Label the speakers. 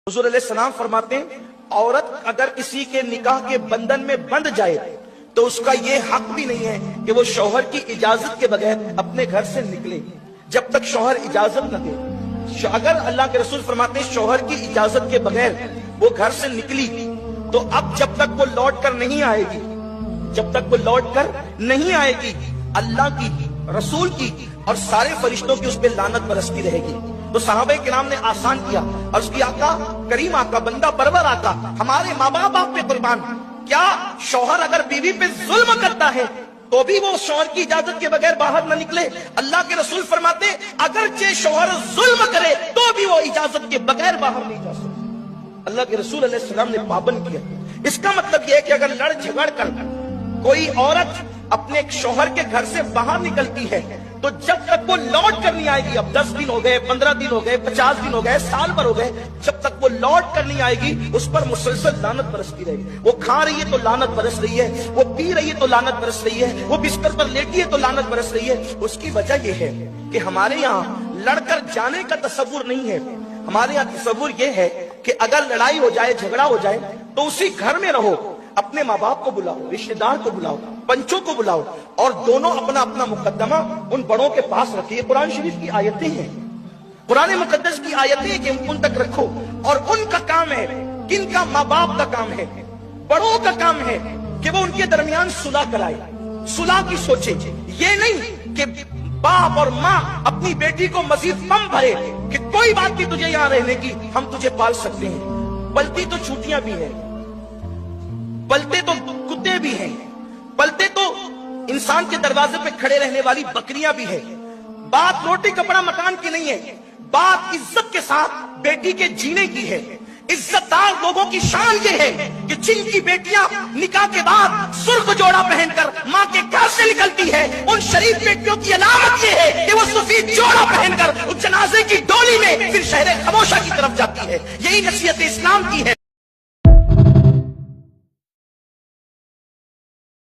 Speaker 1: हुजूर अलैहिस्सलाम फरमाते हैं, औरत अगर किसी के निकाह के बंधन में बंध जाए तो उसका ये हक भी नहीं है कि वो शौहर की इजाजत के बगैर अपने घर से निकले जब तक शौहर इजाजत न दे। अगर अल्लाह के रसूल फरमाते हैं शौहर की इजाजत के बगैर वो घर से निकली तो अब जब तक वो लौट कर नहीं आएगी, जब तक वो लौट कर नहीं आएगी, अल्लाह की, रसूल की और सारे फरिश्तों की उस पर लानत बरसती रहेगी। तो सहाबे किराम ने आसान किया और उसकी आका, करीम आका, बंदा परवर आका, हमारे माँ बाप पे कुर्बान, क्या शौहर अगर बीवी पे जुल्म करता है तो भी वो शौहर की इजाजत के बगैर बाहर न निकले? अल्लाह के रसूल फरमाते अगरचे शौहर जुल्म करे तो भी वो इजाजत के बगैर बाहर नहीं जा सकता। अल्लाह के रसूल अलैहिस्सलाम ने पाबंद किया। इसका मतलब यह है कि अगर लड़ झगड़ कर कोई औरत अपने शौहर के घर से बाहर निकलती है तो जब तक वो लौट कर नहीं आएगी, अब 10 दिन हो गए, 15 दिन हो गए, 50 दिन हो गए, साल भर हो गए, जब तक वो लौट कर नहीं आएगी उस पर मुसलसल लानत बरसती रहेगी। वो खा रही है तो लानत बरस रही है, वो पी रही है तो लानत बरस रही है, वो बिस्तर पर लेटी है तो लानत बरस रही है। उसकी वजह यह है कि हमारे यहाँ लड़कर जाने का तसव्वुर नहीं है। हमारे यहाँ तसव्वुर यह है कि अगर लड़ाई हो जाए, झगड़ा हो जाए तो उसी घर में रहो, अपने माँ बाप को बुलाओ, रिश्तेदार को बुलाओ, पंचों को बुलाओ और दोनों अपना अपना मुकद्दमा उन बड़ों के पास रखिए। कुरान शरीफ की आयतें हैं, कुरान मुकद्दस की आयतें कि उन तक रखो और उनका काम है, किनका? माँ बाप का काम है, बड़ों का काम है कि वो उनके दरमियान सुलह कराए, सुलह की सोचे। ये नहीं कि बाप और माँ अपनी बेटी को मजीद कम भरे कि कोई बात नहीं तुझे यहाँ रहने की, हम तुझे पाल सकते हैं। पलती तो छुट्टियां भी हैं, पलते तो कुत्ते भी हैं, पलते तो इंसान के दरवाजे पे खड़े रहने वाली बकरियां भी है। बात रोटी कपड़ा मकान की नहीं है, बात इज्जत के साथ बेटी के जीने की है। इज्जतदार लोगों की शान ये है कि जिनकी बेटियां निकाह के बाद सुर्ख जोड़ा पहनकर माँ के घर से निकलती है, उन शरीफ बेटियों की अलामत ये है कि वो सफेद जोड़ा पहनकर उस जनाजे की डोली में फिर शहर खामोशा की तरफ जाती है। यही नसीहत इस्लाम की है।